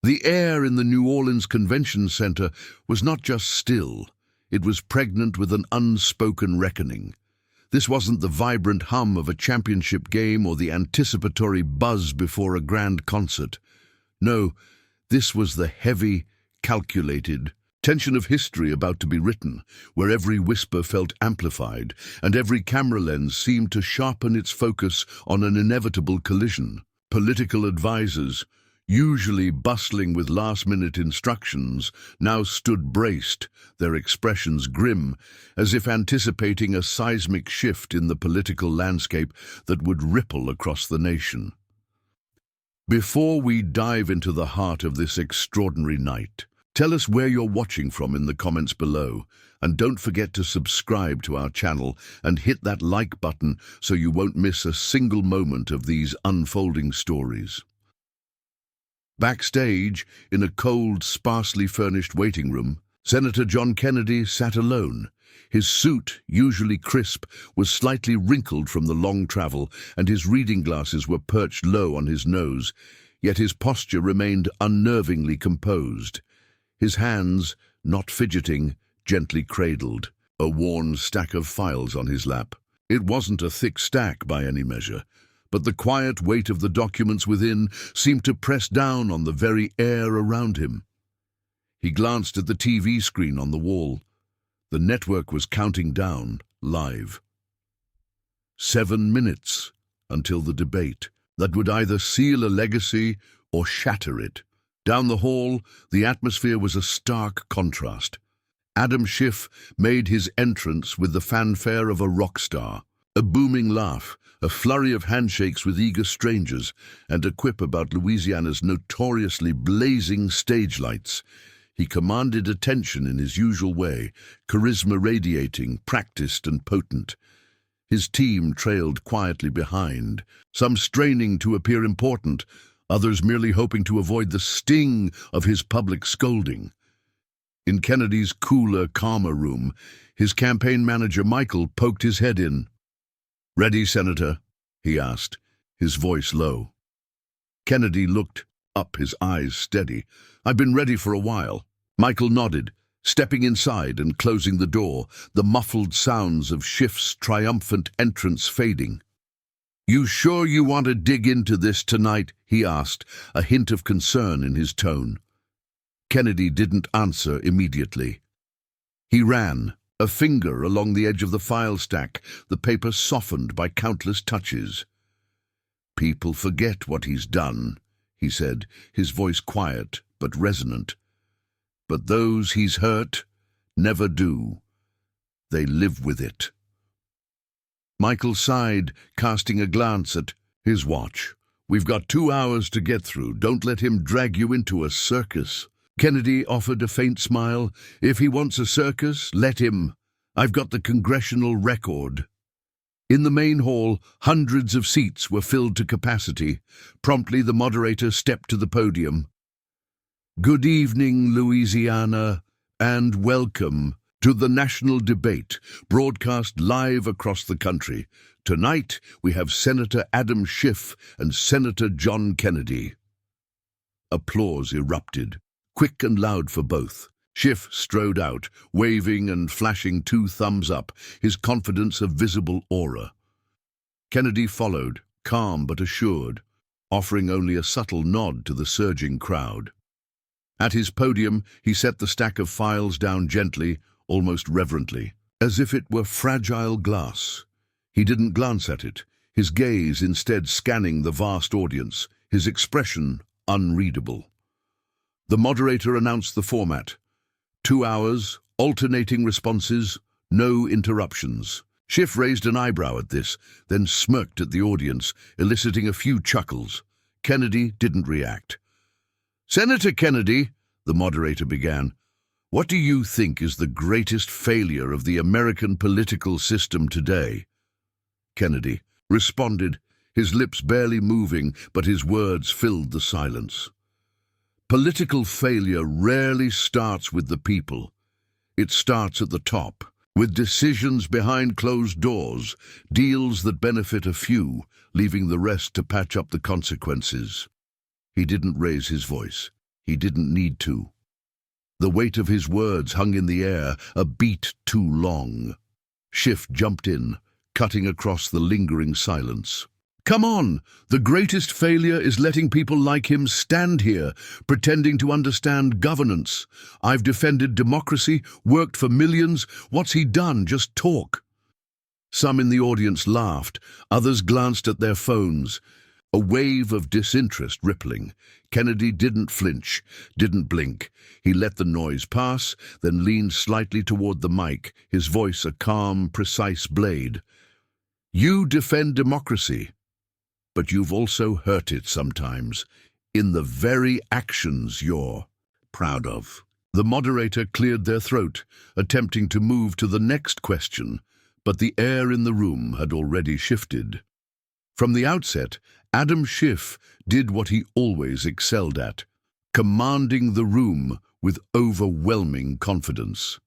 The air in the New Orleans Convention Center was not just still, it was pregnant with an unspoken reckoning. This wasn't the vibrant hum of a championship game or the anticipatory buzz before a grand concert. No, this was the heavy, calculated tension of history about to be written, where every whisper felt amplified and every camera lens seemed to sharpen its focus on an inevitable collision. Political advisors, usually bustling with last-minute instructions, now stood braced, their expressions grim, as if anticipating a seismic shift in the political landscape that would ripple across the nation. Before we dive into the heart of this extraordinary night, tell us where you're watching from in the comments below, and don't forget to subscribe to our channel and hit that like button so you won't miss a single moment of these unfolding stories. Backstage, in a cold, sparsely furnished waiting room, Senator John Kennedy sat alone. His suit, usually crisp, was slightly wrinkled from the long travel, and his reading glasses were perched low on his nose, yet his posture remained unnervingly composed. His hands, not fidgeting, gently cradled, a worn stack of files on his lap. It wasn't a thick stack by any measure, but the quiet weight of the documents within seemed to press down on the very air around him. He glanced at the TV screen on the wall. The network was counting down, live. 7 minutes until the debate that would either seal a legacy or shatter it. Down the hall, the atmosphere was a stark contrast. Adam Schiff made his entrance with the fanfare of a rock star. A booming laugh, a flurry of handshakes with eager strangers, and a quip about Louisiana's notoriously blazing stage lights. He commanded attention in his usual way, charisma radiating, practiced and potent. His team trailed quietly behind, some straining to appear important, others merely hoping to avoid the sting of his public scolding. In Kennedy's cooler, calmer room, his campaign manager Michael poked his head in. "Ready, Senator?" he asked, his voice low. Kennedy looked up, his eyes steady. "I've been ready for a while." Michael nodded, stepping inside and closing the door, the muffled sounds of Schiff's triumphant entrance fading. "You sure you want to dig into this tonight?" he asked, a hint of concern in his tone. Kennedy didn't answer immediately. He ran, a finger along the edge of the file stack, the paper softened by countless touches. "People forget what he's done," he said, his voice quiet but resonant. "But those he's hurt never do. They live with it." Michael sighed, casting a glance at his watch. "We've got 2 hours to get through. Don't let him drag you into a circus." Kennedy offered a faint smile. "If he wants a circus, let him. I've got the congressional record." In the main hall, hundreds of seats were filled to capacity. Promptly, the moderator stepped to the podium. "Good evening, Louisiana, and welcome to the national debate, broadcast live across the country. Tonight, we have Senator Adam Schiff and Senator John Kennedy." Applause erupted, quick and loud for both. Schiff strode out, waving and flashing 2 thumbs up, his confidence a visible aura. Kennedy followed, calm but assured, offering only a subtle nod to the surging crowd. At his podium, he set the stack of files down gently, almost reverently, as if it were fragile glass. He didn't glance at it, his gaze instead scanning the vast audience, his expression unreadable. The moderator announced the format. 2 hours, alternating responses, no interruptions. Schiff raised an eyebrow at this, then smirked at the audience, eliciting a few chuckles. Kennedy didn't react. "Senator Kennedy," the moderator began, "what do you think is the greatest failure of the American political system today?" Kennedy responded, his lips barely moving, but his words filled the silence. "Political failure rarely starts with the people. It starts at the top, with decisions behind closed doors, deals that benefit a few, leaving the rest to patch up the consequences." He didn't raise his voice. He didn't need to. The weight of his words hung in the air, a beat too long. Schiff jumped in, cutting across the lingering silence. "Come on! The greatest failure is letting people like him stand here, pretending to understand governance. I've defended democracy, worked for millions. What's he done? Just talk." Some in the audience laughed, others glanced at their phones. A wave of disinterest rippling. Kennedy didn't flinch, didn't blink. He let the noise pass, then leaned slightly toward the mic, his voice a calm, precise blade. "You defend democracy, but you've also hurt it sometimes, in the very actions you're proud of." The moderator cleared their throat, attempting to move to the next question, but the air in the room had already shifted. From the outset, Adam Schiff did what he always excelled at, commanding the room with overwhelming confidence.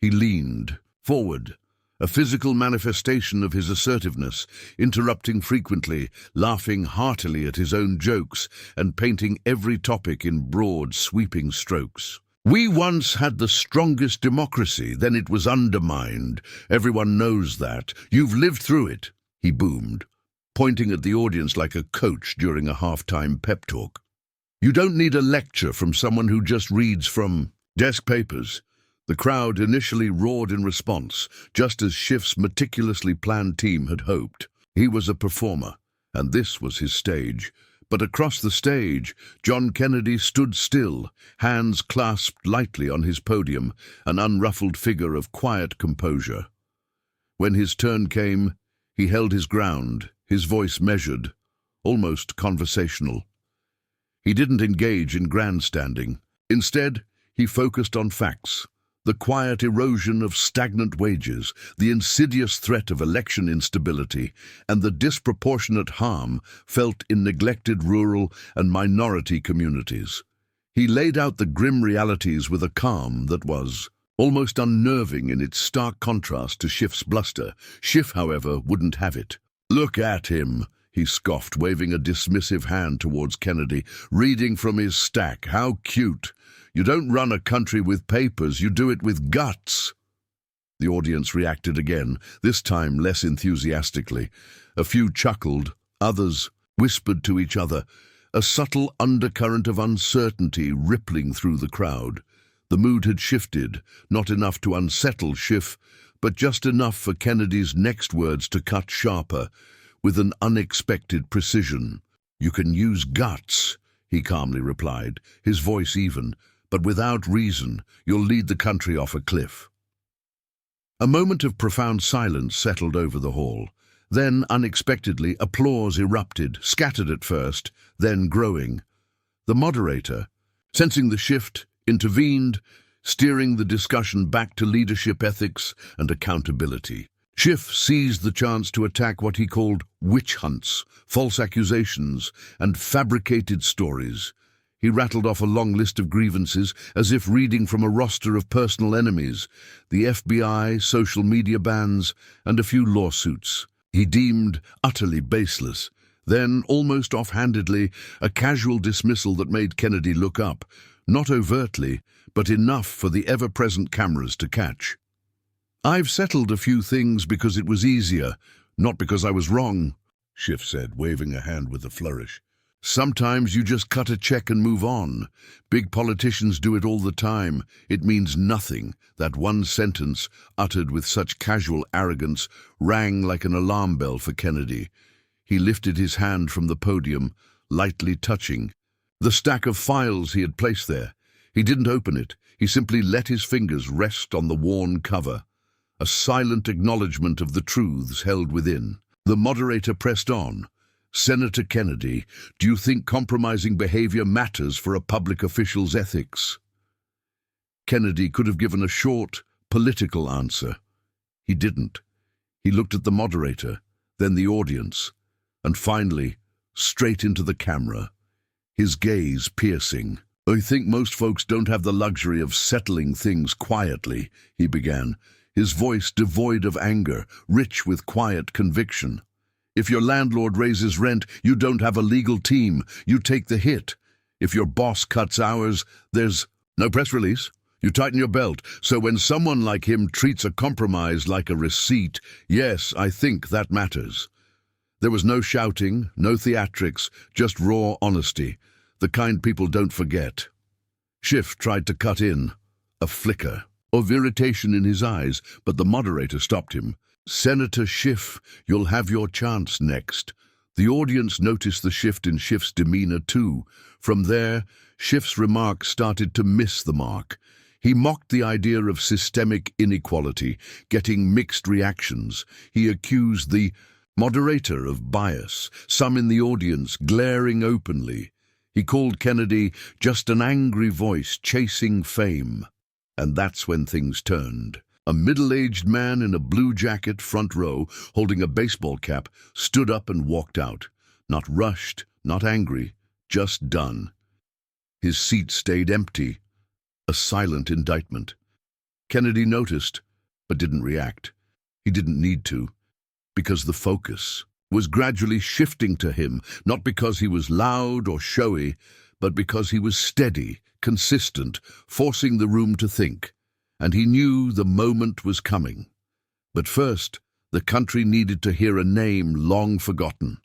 He leaned forward, a physical manifestation of his assertiveness, interrupting frequently, laughing heartily at his own jokes, and painting every topic in broad, sweeping strokes. "We once had the strongest democracy, then it was undermined. Everyone knows that. You've lived through it," he boomed, pointing at the audience like a coach during a halftime pep talk. "You don't need a lecture from someone who just reads from desk papers." The crowd initially roared in response, just as Schiff's meticulously planned team had hoped. He was a performer, and this was his stage. But across the stage, John Kennedy stood still, hands clasped lightly on his podium, an unruffled figure of quiet composure. When his turn came, he held his ground, his voice measured, almost conversational. He didn't engage in grandstanding. Instead, he focused on facts. The quiet erosion of stagnant wages, the insidious threat of election instability, and the disproportionate harm felt in neglected rural and minority communities. He laid out the grim realities with a calm that was almost unnerving in its stark contrast to Schiff's bluster. Schiff, however, wouldn't have it. "Look at him," he scoffed, waving a dismissive hand towards Kennedy, "reading from his stack. How cute. You don't run a country with papers, you do it with guts." The audience reacted again, this time less enthusiastically. A few chuckled, others whispered to each other, a subtle undercurrent of uncertainty rippling through the crowd. The mood had shifted, not enough to unsettle Schiff, but just enough for Kennedy's next words to cut sharper, with an unexpected precision. "You can use guts," he calmly replied, his voice even, "but without reason, you'll lead the country off a cliff." A moment of profound silence settled over the hall. Then, unexpectedly, applause erupted, scattered at first, then growing. The moderator, sensing the shift, intervened, steering the discussion back to leadership ethics and accountability. Schiff seized the chance to attack what he called witch hunts, false accusations, and fabricated stories. He rattled off a long list of grievances, as if reading from a roster of personal enemies, the FBI, social media bans, and a few lawsuits. He deemed utterly baseless. Then, almost offhandedly, a casual dismissal that made Kennedy look up, not overtly, but enough for the ever-present cameras to catch. "I've settled a few things because it was easier, not because I was wrong," Schiff said, waving a hand with a flourish. "Sometimes you just cut a check and move on. Big politicians do it all the time. It means nothing." That one sentence, uttered with such casual arrogance, rang like an alarm bell for Kennedy. He lifted his hand from the podium, lightly touching the stack of files he had placed there. He didn't open it. He simply let his fingers rest on the worn cover, a silent acknowledgement of the truths held within. The moderator pressed on. "Senator Kennedy, do you think compromising behavior matters for a public official's ethics?" Kennedy could have given a short, political answer. He didn't. He looked at the moderator, then the audience, and finally, straight into the camera, his gaze piercing. "I think most folks don't have the luxury of settling things quietly," he began, his voice devoid of anger, rich with quiet conviction. "If your landlord raises rent, you don't have a legal team. You take the hit. If your boss cuts hours, there's no press release. You tighten your belt. So when someone like him treats a compromise like a receipt, yes, I think that matters. There was no shouting, no theatrics, just raw honesty, the kind people don't forget. Schiff tried to cut in, a flicker of irritation in his eyes, but the moderator stopped him. "Senator Schiff, you'll have your chance next." The audience noticed the shift in Schiff's demeanor too. From there, Schiff's remarks started to miss the mark. He mocked the idea of systemic inequality, getting mixed reactions. He accused the moderator of bias, some in the audience glaring openly. He called Kennedy just an angry voice chasing fame. And that's when things turned. A middle-aged man in a blue jacket, front row, holding a baseball cap, stood up and walked out. Not rushed, not angry, just done. His seat stayed empty, a silent indictment. Kennedy noticed, but didn't react. He didn't need to, because the focus was gradually shifting to him, not because he was loud or showy, but because he was steady, consistent, forcing the room to think. And he knew the moment was coming. But first, the country needed to hear a name long forgotten.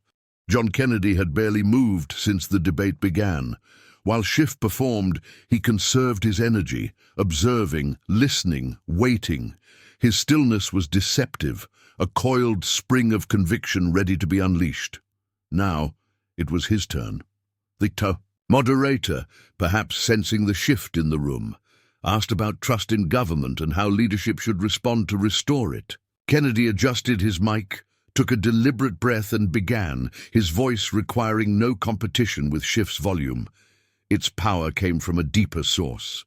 John Kennedy had barely moved since the debate began. While Schiff performed, he conserved his energy, observing, listening, waiting. His stillness was deceptive, a coiled spring of conviction ready to be unleashed. Now, it was his turn. The moderator, perhaps sensing the shift in the room, asked about trust in government and how leadership should respond to restore it. Kennedy adjusted his mic, took a deliberate breath and began, his voice requiring no competition with Schiff's volume. Its power came from a deeper source.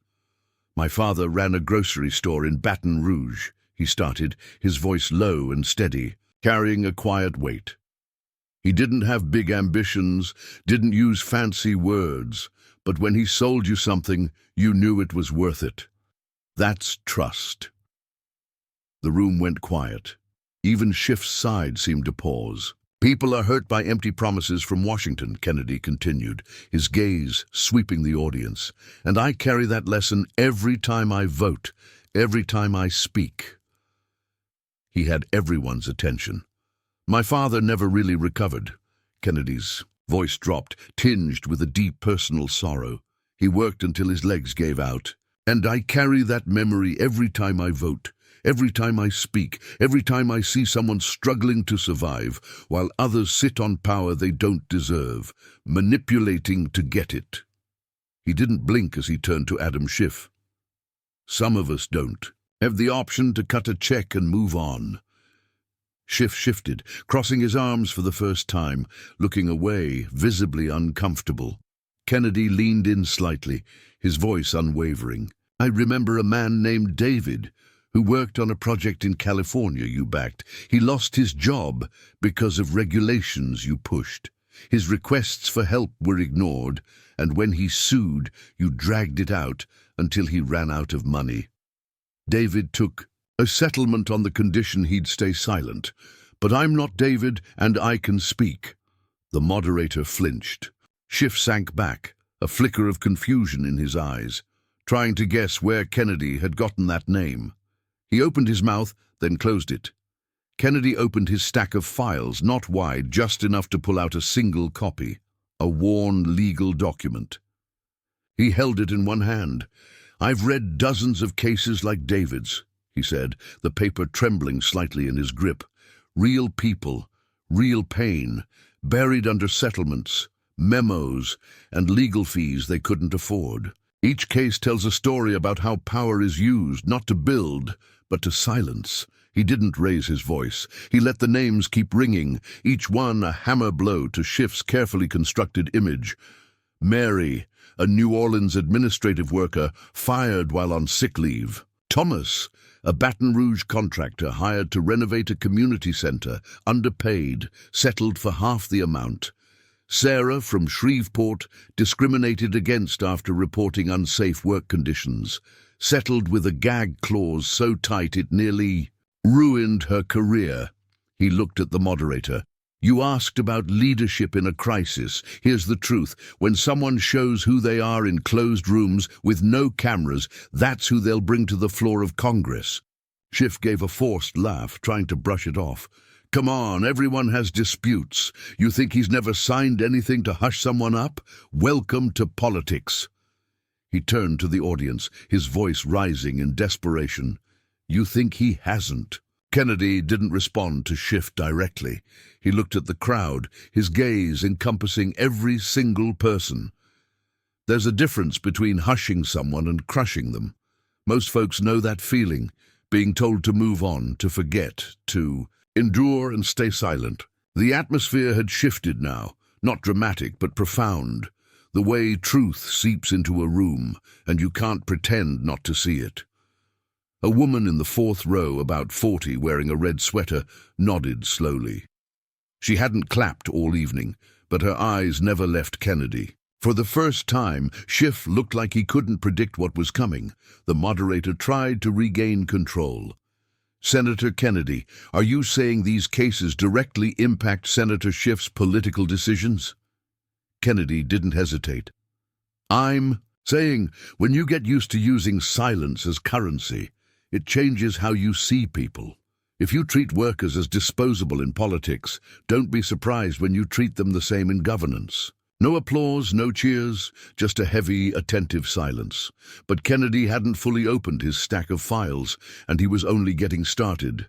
"My father ran a grocery store in Baton Rouge," he started, his voice low and steady, carrying a quiet weight. "He didn't have big ambitions, didn't use fancy words, but when he sold you something, you knew it was worth it. That's trust." The room went quiet. Even Schiff's side seemed to pause. "People are hurt by empty promises from Washington," Kennedy continued, his gaze sweeping the audience. "And I carry that lesson every time I vote, every time I speak." He had everyone's attention. "My father never really recovered." Kennedy's voice dropped, tinged with a deep personal sorrow. "He worked until his legs gave out. And I carry that memory every time I vote, every time I speak, every time I see someone struggling to survive, while others sit on power they don't deserve, manipulating to get it." He didn't blink as he turned to Adam Schiff. "Some of us don't have the option to cut a check and move on." Schiff shifted, crossing his arms for the first time, looking away, visibly uncomfortable. Kennedy leaned in slightly, his voice unwavering. "I remember a man named David who worked on a project in California you backed. He lost his job because of regulations you pushed. His requests for help were ignored, and when he sued, you dragged it out until he ran out of money. David took a settlement on the condition he'd stay silent. But I'm not David, and I can speak." The moderator flinched. Schiff sank back, a flicker of confusion in his eyes, trying to guess where Kennedy had gotten that name. He opened his mouth, then closed it. Kennedy opened his stack of files, not wide, just enough to pull out a single copy, a worn legal document. He held it in one hand. "I've read dozens of cases like David's," he said, the paper trembling slightly in his grip. "Real people, real pain, buried under settlements, memos, and legal fees they couldn't afford. Each case tells a story about how power is used, not to build, but to silence." He didn't raise his voice. He let the names keep ringing, each one a hammer blow to Schiff's carefully constructed image. Mary, a New Orleans administrative worker, fired while on sick leave. Thomas, a Baton Rouge contractor hired to renovate a community center, underpaid, settled for half the amount. Sarah from Shreveport, discriminated against after reporting unsafe work conditions, settled with a gag clause so tight it nearly ruined her career. He looked at the moderator. You asked about leadership in a crisis. Here's the truth. When someone shows who they are in closed rooms with no cameras, that's who they'll bring to the floor of Congress. Schiff gave a forced laugh, trying to brush it off. Come on, everyone has disputes. You think he's never signed anything to hush someone up? Welcome to politics. He turned to the audience, his voice rising in desperation. You think he hasn't? Kennedy didn't respond to Schiff directly. He looked at the crowd, his gaze encompassing every single person. There's a difference between hushing someone and crushing them. Most folks know that feeling, being told to move on, to forget, to endure and stay silent. The atmosphere had shifted now, not dramatic but profound. The way truth seeps into a room, and you can't pretend not to see it. A woman in the fourth row, about 40, wearing a red sweater, nodded slowly. She hadn't clapped all evening, but her eyes never left Kennedy. For the first time, Schiff looked like he couldn't predict what was coming. The moderator tried to regain control. Senator Kennedy, are you saying these cases directly impact Senator Schiff's political decisions? Kennedy didn't hesitate. I'm saying, when you get used to using silence as currency, it changes how you see people. If you treat workers as disposable in politics, don't be surprised when you treat them the same in governance. No applause, no cheers, just a heavy, attentive silence. But Kennedy hadn't fully opened his stack of files, and he was only getting started.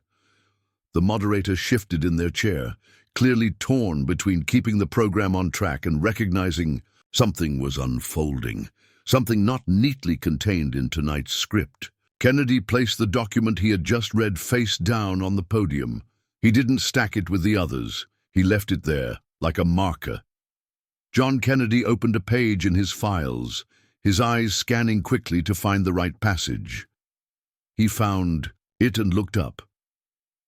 The moderator shifted in their chair, clearly torn between keeping the program on track and recognizing something was unfolding, something not neatly contained in tonight's script. Kennedy placed the document he had just read face down on the podium. He didn't stack it with the others. He left it there, like a marker. John Kennedy opened a page in his files, his eyes scanning quickly to find the right passage. He found it and looked up.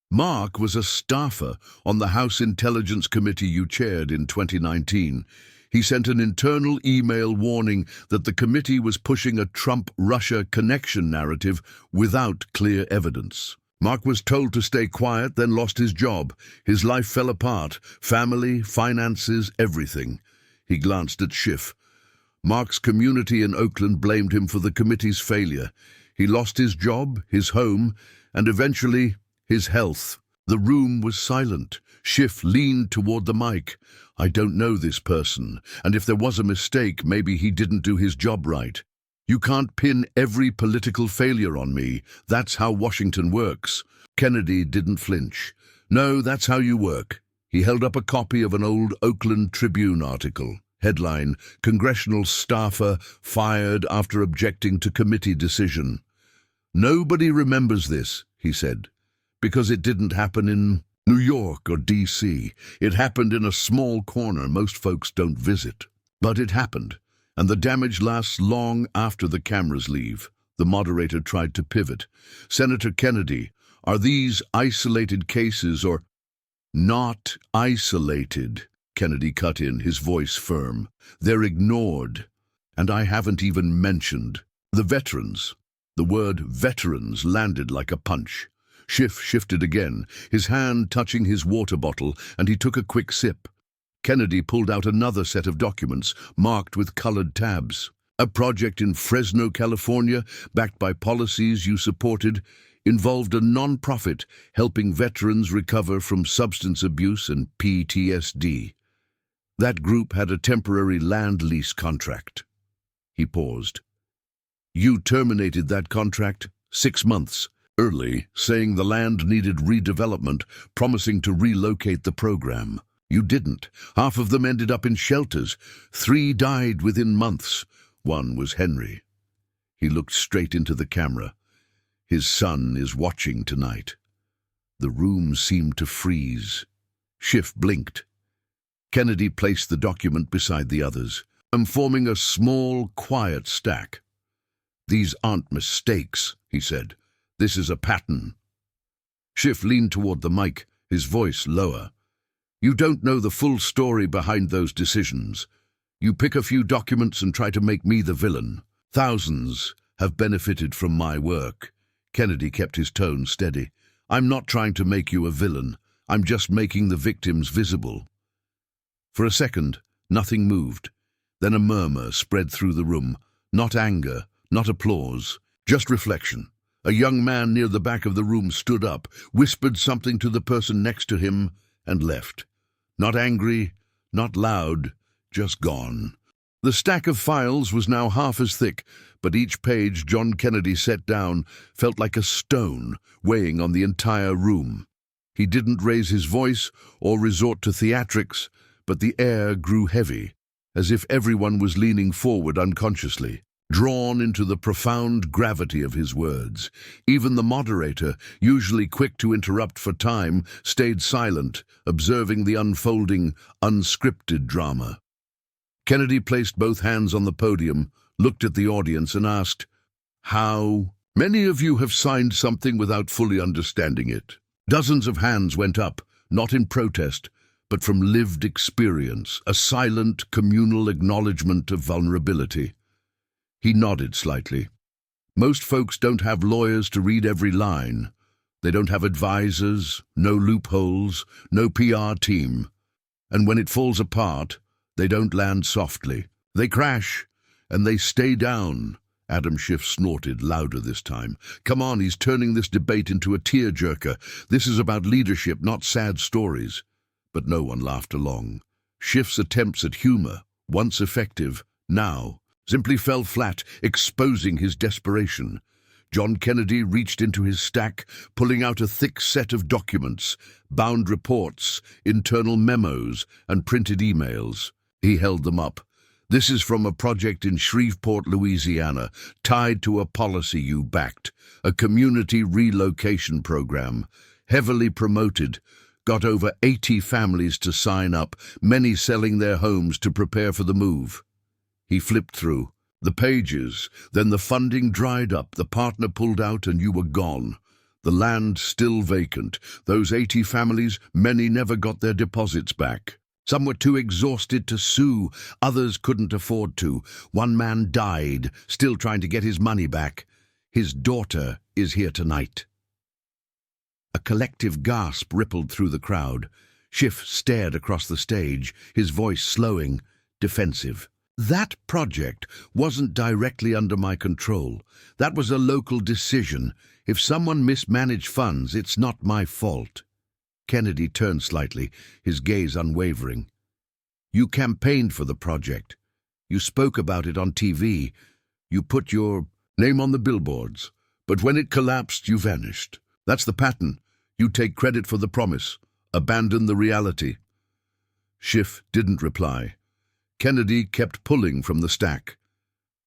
Mark was a staffer on the House Intelligence Committee you chaired in 2019. He sent an internal email warning that the committee was pushing a Trump-Russia connection narrative without clear evidence. Mark was told to stay quiet, then lost his job. His life fell apart. Family, finances, everything. He glanced at Schiff. Mark's community in Oakland blamed him for the committee's failure. He lost his job, his home, and eventually his health. The room was silent. Schiff leaned toward the mic. I don't know this person, and if there was a mistake, maybe he didn't do his job right. You can't pin every political failure on me. That's how Washington works. Kennedy didn't flinch. No, that's how you work. He held up a copy of an old Oakland Tribune article. Headline, Congressional Staffer Fired After Objecting to Committee Decision. Nobody remembers this, he said, because it didn't happen in New York or D.C. It happened in a small corner most folks don't visit. But it happened, and the damage lasts long after the cameras leave. The moderator tried to pivot. Senator Kennedy, are these isolated cases or not isolated? Kennedy cut in, his voice firm. They're ignored, and I haven't even mentioned the veterans. The word veterans landed like a punch. Schiff shifted again, his hand touching his water bottle, and he took a quick sip. Kennedy pulled out another set of documents, marked with colored tabs. A project in Fresno, California, backed by policies you supported, involved a non-profit helping veterans recover from substance abuse and PTSD. That group had a temporary land lease contract. He paused. You terminated that contract 6 months early, saying the land needed redevelopment, promising to relocate the program. You didn't. Half of them ended up in shelters. 3 died within months. One was Henry. He looked straight into the camera. His son is watching tonight. The room seemed to freeze. Schiff blinked. Kennedy placed the document beside the others. I'm forming a small, quiet stack. These aren't mistakes, he said. This is a pattern. Schiff leaned toward the mic, his voice lower. You don't know the full story behind those decisions. You pick a few documents and try to make me the villain. Thousands have benefited from my work. Kennedy kept his tone steady. I'm not trying to make you a villain. I'm just making the victims visible." For a second, nothing moved. Then a murmur spread through the room. Not anger, not applause, just reflection. A young man near the back of the room stood up, whispered something to the person next to him, and left. Not angry, not loud, just gone. The stack of files was now half as thick, but each page John Kennedy set down felt like a stone weighing on the entire room. He didn't raise his voice or resort to theatrics, but the air grew heavy, as if everyone was leaning forward unconsciously, drawn into the profound gravity of his words. Even the moderator, usually quick to interrupt for time, stayed silent, observing the unfolding, unscripted drama. Kennedy placed both hands on the podium, looked at the audience and asked, "How many of you have signed something without fully understanding it?" Dozens of hands went up, not in protest, but from lived experience, a silent, communal acknowledgement of vulnerability. He nodded slightly. Most folks don't have lawyers to read every line. They don't have advisors, no loopholes, no PR team. And when it falls apart, they don't land softly. They crash, and they stay down. Adam Schiff snorted, louder this time. "Come on, he's turning this debate into a tearjerker. This is about leadership, not sad stories." But no one laughed along. Schiff's attempts at humor, once effective, now simply fell flat, exposing his desperation. John Kennedy reached into his stack, pulling out a thick set of documents, bound reports, internal memos, and printed emails. He held them up. "This is from a project in Shreveport, Louisiana, tied to a policy you backed, a community relocation program, heavily promoted, got over 80 families to sign up, many selling their homes to prepare for the move." He flipped through the pages, then the funding dried up, the partner pulled out, and you were gone. The land still vacant. Those 80 families, many never got their deposits back. Some were too exhausted to sue, others couldn't afford to. One man died, still trying to get his money back. His daughter is here tonight. A collective gasp rippled through the crowd. Schiff stared across the stage, his voice slowing, defensive. "That project wasn't directly under my control. That was a local decision. If someone mismanaged funds, it's not my fault." Kennedy turned slightly, his gaze unwavering. "You campaigned for the project. You spoke about it on TV. You put your name on the billboards. But when it collapsed, you vanished. That's the pattern. You take credit for the promise, abandon the reality." Schiff didn't reply. Kennedy kept pulling from the stack.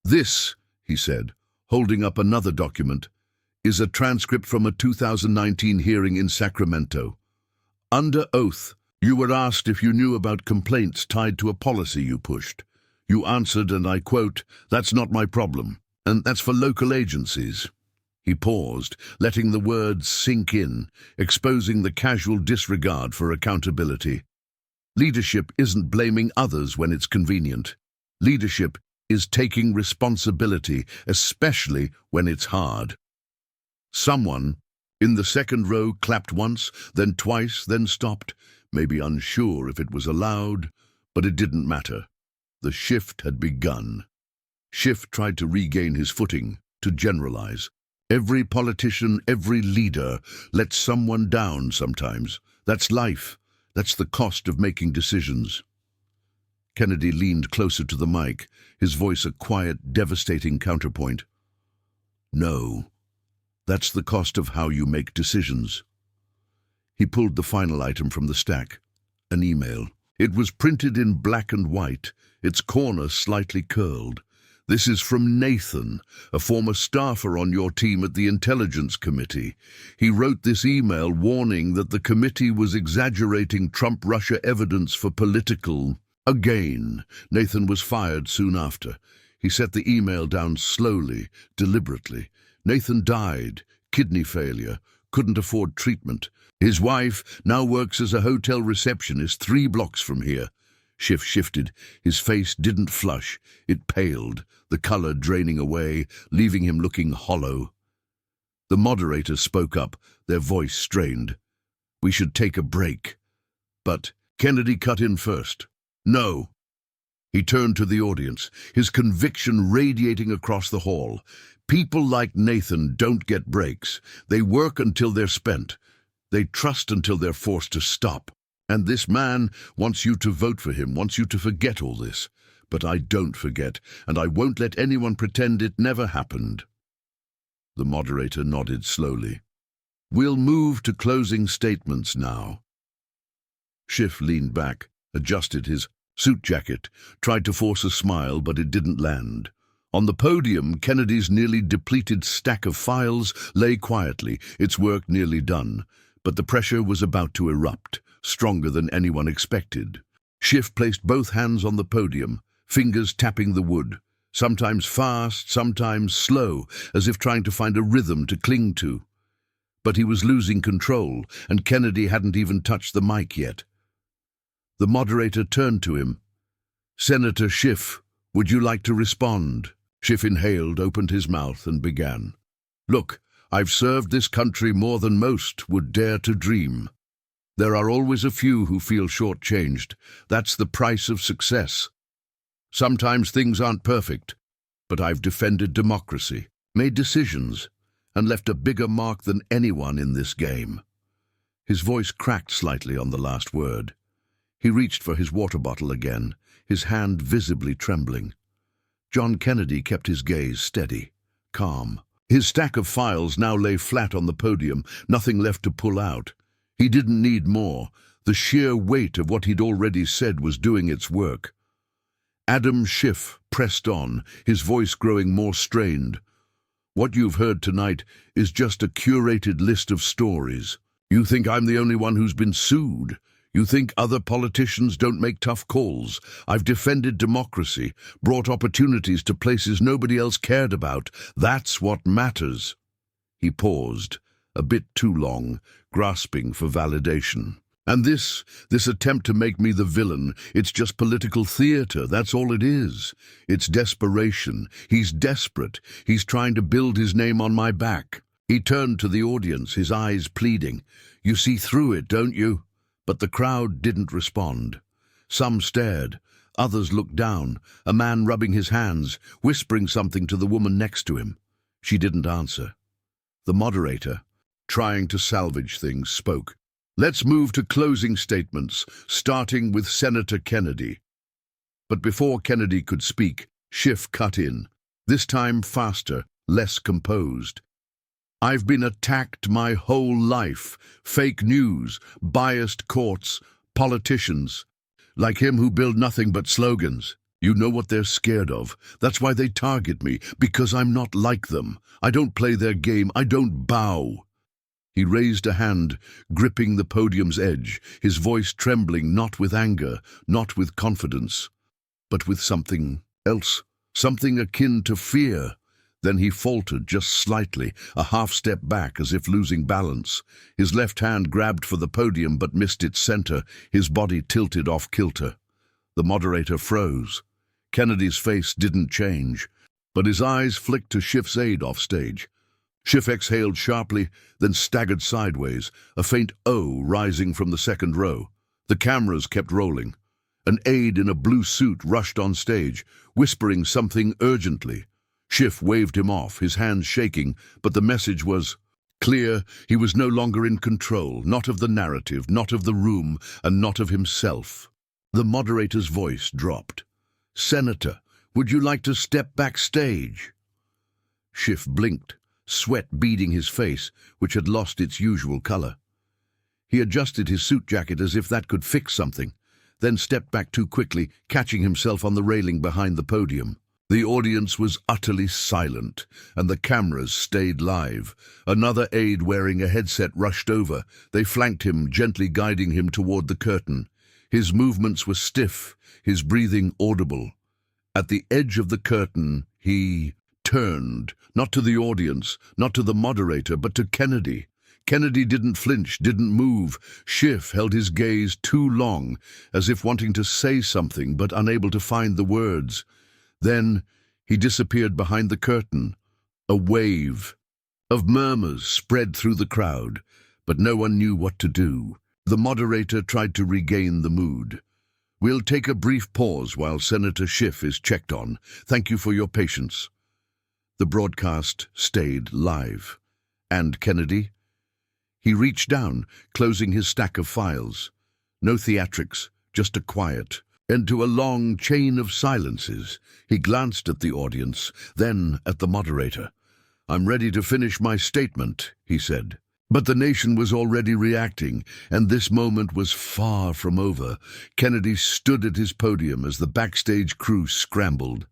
"This," he said, holding up another document, "is a transcript from a 2019 hearing in Sacramento. Under oath, you were asked if you knew about complaints tied to a policy you pushed. You answered, and I quote, 'That's not my problem, and that's for local agencies.'" He paused, letting the words sink in, exposing the casual disregard for accountability. Leadership isn't blaming others when it's convenient. Leadership is taking responsibility, especially when it's hard. Someone in the second row clapped once, then twice, then stopped, maybe unsure if it was allowed, but it didn't matter. The shift had begun. Schiff tried to regain his footing, to generalize. Every politician, every leader lets someone down sometimes. That's life. That's the cost of making decisions. Kennedy leaned closer to the mic, his voice a quiet, devastating counterpoint. "No. That's the cost of how you make decisions." He pulled the final item from the stack, an email. It was printed in black and white, its corner slightly curled. "This is from Nathan, a former staffer on your team at the Intelligence Committee. He wrote this email warning that the committee was exaggerating Trump-Russia evidence for political gain." Nathan was fired soon after. He set the email down slowly, deliberately. Nathan died, kidney failure, couldn't afford treatment. His wife now works as a hotel receptionist 3 blocks from here. Schiff shifted. His face didn't flush. It paled, the color draining away, leaving him looking hollow. The moderator spoke up, their voice strained. We should take a break. But Kennedy cut in first. No. He turned to the audience, his conviction radiating across the hall. People like Nathan don't get breaks. They work until they're spent. They trust until they're forced to stop. And this man wants you to vote for him, wants you to forget all this. But I don't forget, and I won't let anyone pretend it never happened. The moderator nodded slowly. We'll move to closing statements now. Schiff leaned back, adjusted his suit jacket, tried to force a smile, but it didn't land. On the podium, Kennedy's nearly depleted stack of files lay quietly, its work nearly done. But the pressure was about to erupt, stronger than anyone expected. Schiff placed both hands on the podium, fingers tapping the wood, sometimes fast, sometimes slow, as if trying to find a rhythm to cling to. But he was losing control, and Kennedy hadn't even touched the mic yet. The moderator turned to him. Senator Schiff, would you like to respond? Schiff inhaled, opened his mouth, and began. Look, I've served this country more than most would dare to dream. There are always a few who feel shortchanged. That's the price of success. Sometimes things aren't perfect, but I've defended democracy, made decisions, and left a bigger mark than anyone in this game. His voice cracked slightly on the last word. He reached for his water bottle again, his hand visibly trembling. John Kennedy kept his gaze steady, calm. His stack of files now lay flat on the podium, nothing left to pull out. He didn't need more. The sheer weight of what he'd already said was doing its work. Adam Schiff pressed on, his voice growing more strained. What you've heard tonight is just a curated list of stories. You think I'm the only one who's been sued? You think other politicians don't make tough calls? I've defended democracy, brought opportunities to places nobody else cared about. That's what matters. He paused, a bit too long, grasping for validation. And this attempt to make me the villain, it's just political theater, that's all it is. It's desperation. He's desperate. He's trying to build his name on my back. He turned to the audience, his eyes pleading. You see through it, don't you? But the crowd didn't respond. Some stared, others looked down, a man rubbing his hands, whispering something to the woman next to him. She didn't answer. The moderator, trying to salvage things, spoke. Let's move to closing statements, starting with Senator Kennedy. But before Kennedy could speak, Schiff cut in, this time faster, less composed. I've been attacked my whole life. Fake news, biased courts, politicians, like him who build nothing but slogans. You know what they're scared of. That's why they target me, because I'm not like them. I don't play their game. I don't bow. He raised a hand, gripping the podium's edge, his voice trembling not with anger, not with confidence, but with something else, something akin to fear. Then he faltered just slightly, a half-step back as if losing balance. His left hand grabbed for the podium but missed its center, his body tilted off-kilter. The moderator froze. Kennedy's face didn't change, but his eyes flicked to Schiff's aide off-stage. Schiff exhaled sharply, then staggered sideways, a faint "oh" rising from the second row. The cameras kept rolling. An aide in a blue suit rushed on stage, whispering something urgently. Schiff waved him off, his hands shaking, but the message was clear. He was no longer in control, not of the narrative, not of the room, and not of himself. The moderator's voice dropped. Senator, would you like to step backstage? Schiff blinked, sweat beading his face, which had lost its usual color. He adjusted his suit jacket as if that could fix something, then stepped back too quickly, catching himself on the railing behind the podium. The audience was utterly silent, and the cameras stayed live. Another aide wearing a headset rushed over. They flanked him, gently guiding him toward the curtain. His movements were stiff, his breathing audible. At the edge of the curtain, he turned, not to the audience, not to the moderator, but to Kennedy. Kennedy didn't flinch, didn't move. Schiff held his gaze too long, as if wanting to say something but unable to find the words. Then he disappeared behind the curtain. A wave of murmurs spread through the crowd, but no one knew what to do. The moderator tried to regain the mood. "We'll take a brief pause while Senator Schiff is checked on. Thank you for your patience." The broadcast stayed live. And Kennedy? He reached down, closing his stack of files. No theatrics, just a quiet. Into a long chain of silences. He glanced at the audience, then at the moderator. "I'm ready to finish my statement," he said. But the nation was already reacting, and this moment was far from over. Kennedy stood at his podium as the backstage crew scrambled.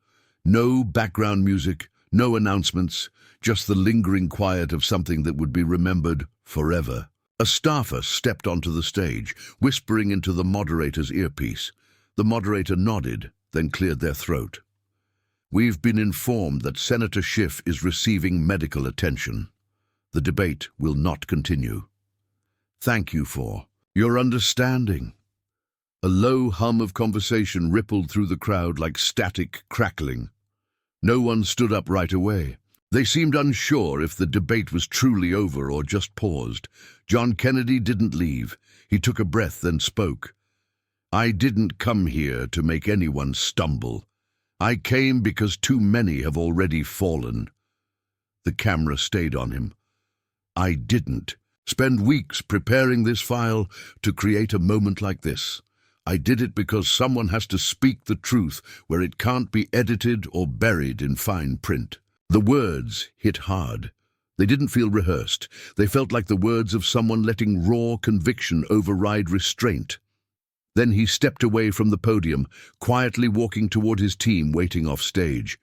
No background music, no announcements, just the lingering quiet of something that would be remembered forever. A staffer stepped onto the stage, whispering into the moderator's earpiece. The moderator nodded, then cleared their throat. "We've been informed that Senator Schiff is receiving medical attention. The debate will not continue. Thank you for your understanding." A low hum of conversation rippled through the crowd like static crackling. No one stood up right away. They seemed unsure if the debate was truly over or just paused. John Kennedy didn't leave. He took a breath, then spoke. "I didn't come here to make anyone stumble. I came because too many have already fallen." The camera stayed on him. "I didn't spend weeks preparing this file to create a moment like this. I did it because someone has to speak the truth where it can't be edited or buried in fine print." The words hit hard. They didn't feel rehearsed. They felt like the words of someone letting raw conviction override restraint. Then he stepped away from the podium, quietly walking toward his team waiting off stage.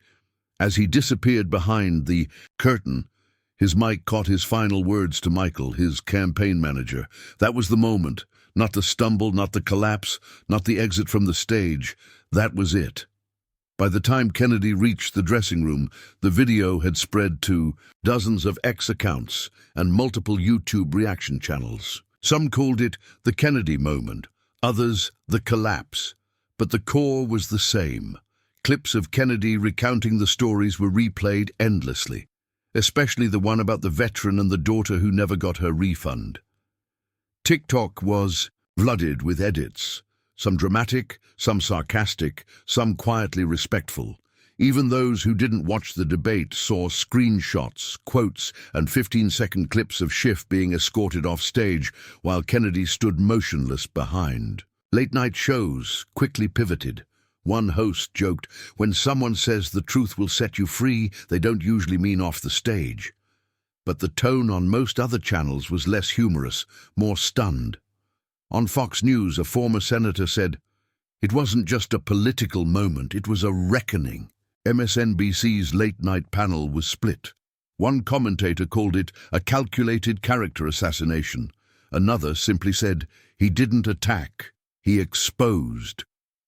As he disappeared behind the curtain, his mic caught his final words to Michael, his campaign manager. That was the moment. Not the stumble, not the collapse, not the exit from the stage. That was it. By the time Kennedy reached the dressing room, the video had spread to dozens of X accounts and multiple YouTube reaction channels. Some called it the Kennedy moment, others the collapse. But the core was the same. Clips of Kennedy recounting the stories were replayed endlessly, especially the one about the veteran and the daughter who never got her refund. TikTok was flooded with edits, some dramatic, some sarcastic, some quietly respectful. Even those who didn't watch the debate saw screenshots, quotes, and 15-second clips of Schiff being escorted off stage while Kennedy stood motionless behind. Late-night shows quickly pivoted. One host joked, "When someone says the truth will set you free, they don't usually mean off the stage." But the tone on most other channels was less humorous, more stunned. On Fox News, a former senator said, "It wasn't just a political moment, it was a reckoning." MSNBC's late-night panel was split. One commentator called it a calculated character assassination. Another simply said, "He didn't attack, he exposed."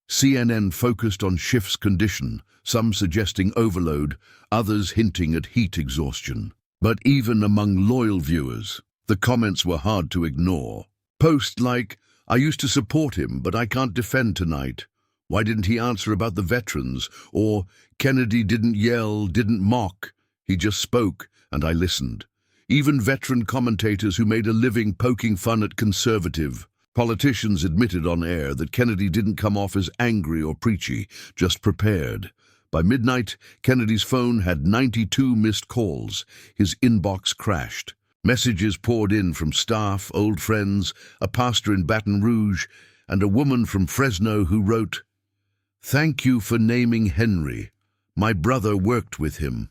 CNN focused on Schiff's condition, some suggesting overload, others hinting at heat exhaustion. But even among loyal viewers, the comments were hard to ignore. Posts like, "I used to support him, but I can't defend tonight. Why didn't he answer about the veterans?" Or, "Kennedy didn't yell, didn't mock. He just spoke, and I listened." Even veteran commentators who made a living poking fun at conservative politicians admitted on air that Kennedy didn't come off as angry or preachy, just prepared. By midnight, Kennedy's phone had 92 missed calls. His inbox crashed. Messages poured in from staff, old friends, a pastor in Baton Rouge, and a woman from Fresno who wrote, "Thank you for naming Henry. My brother worked with him."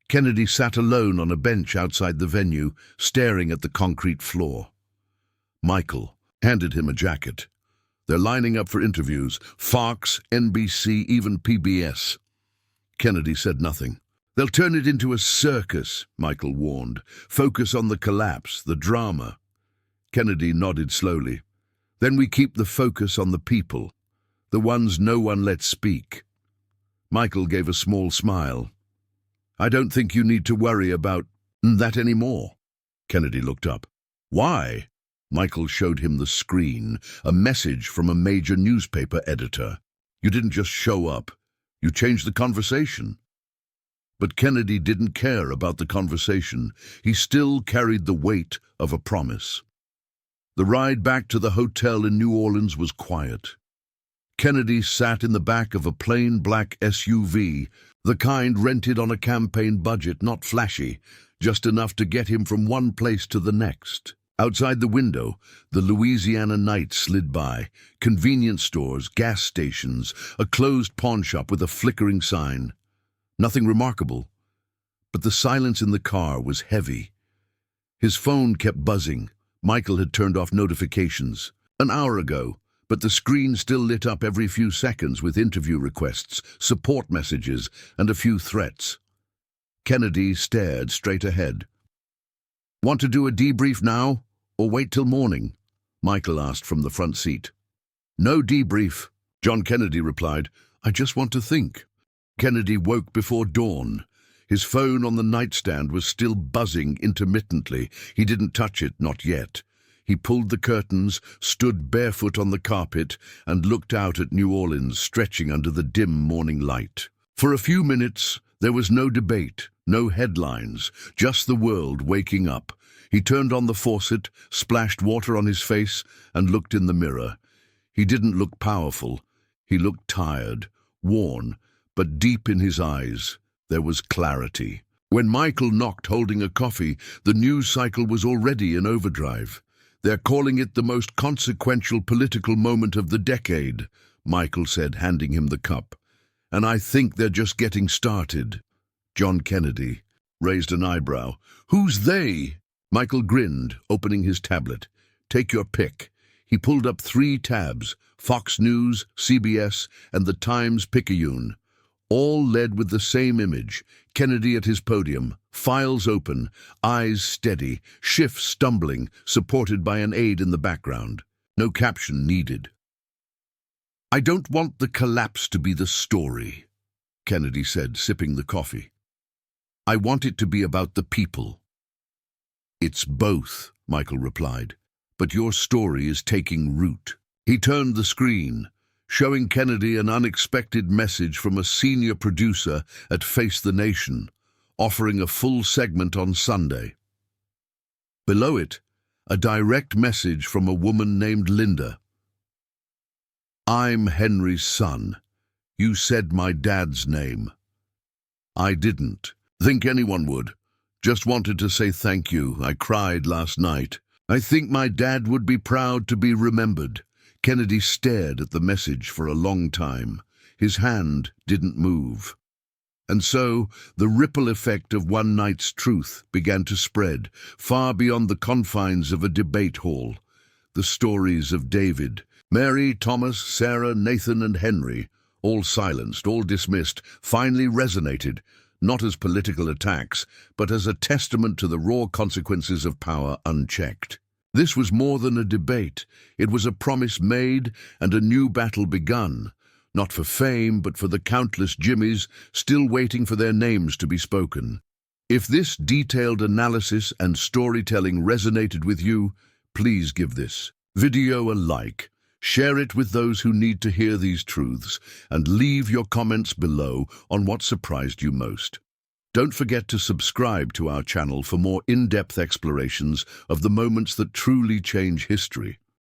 Kennedy sat alone on a bench outside the venue, staring at the concrete floor. Michael handed him a jacket. "They're lining up for interviews. Fox, NBC, even PBS." Kennedy said nothing. "They'll turn it into a circus," Michael warned. "Focus on the collapse, the drama." Kennedy nodded slowly. "Then we keep the focus on the people, the ones no one lets speak." Michael gave a small smile. "I don't think you need to worry about that anymore." Kennedy looked up. "Why?" Michael showed him the screen, a message from a major newspaper editor. "You didn't just show up. You changed the conversation." But Kennedy didn't care about the conversation. He still carried the weight of a promise. The ride back to the hotel in New Orleans was quiet. Kennedy sat in the back of a plain black SUV, the kind rented on a campaign budget, not flashy, just enough to get him from one place to the next. Outside the window, the Louisiana night slid by. Convenience stores, gas stations, a closed pawn shop with a flickering sign. Nothing remarkable, but the silence in the car was heavy. His phone kept buzzing. Michael had turned off notifications an hour ago, but the screen still lit up every few seconds with interview requests, support messages, and a few threats. Kennedy stared straight ahead. "Want to do a debrief now, or wait till morning?" Michael asked from the front seat. "No debrief," John Kennedy replied. "I just want to think." Kennedy woke before dawn. His phone on the nightstand was still buzzing intermittently. He didn't touch it, not yet. He pulled the curtains, stood barefoot on the carpet, and looked out at New Orleans, stretching under the dim morning light. For a few minutes, there was no debate, no headlines, just the world waking up. He turned on the faucet, splashed water on his face, and looked in the mirror. He didn't look powerful. He looked tired, worn, but deep in his eyes, there was clarity. When Michael knocked holding a coffee, the news cycle was already in overdrive. "They're calling it the most consequential political moment of the decade," Michael said, handing him the cup. "And I think they're just getting started." John Kennedy raised an eyebrow. "Who's they?" Michael grinned, opening his tablet. "Take your pick." He pulled up 3 tabs, Fox News, CBS, and the Times-Picayune. All led with the same image, Kennedy at his podium, files open, eyes steady, Schiff stumbling, supported by an aide in the background. No caption needed. "I don't want the collapse to be the story," Kennedy said, sipping the coffee. "I want it to be about the people." "It's both," Michael replied, "but your story is taking root." He turned the screen, showing Kennedy an unexpected message from a senior producer at Face the Nation, offering a full segment on Sunday. Below it, a direct message from a woman named Linda. "I'm Henry's son. You said my dad's name." "I didn't think anyone would. Just wanted to say thank you. I cried last night. I think my dad would be proud to be remembered." Kennedy stared at the message for a long time. His hand didn't move. And so, the ripple effect of one night's truth began to spread, far beyond the confines of a debate hall. The stories of David, Mary, Thomas, Sarah, Nathan, and Henry, all silenced, all dismissed, finally resonated, not as political attacks, but as a testament to the raw consequences of power unchecked. This was more than a debate. It was a promise made and a new battle begun, not for fame, but for the countless Jimmies still waiting for their names to be spoken. If this detailed analysis and storytelling resonated with you, please give this video a like, share it with those who need to hear these truths, and leave your comments below on what surprised you most. Don't forget to subscribe to our channel for more in-depth explorations of the moments that truly change history.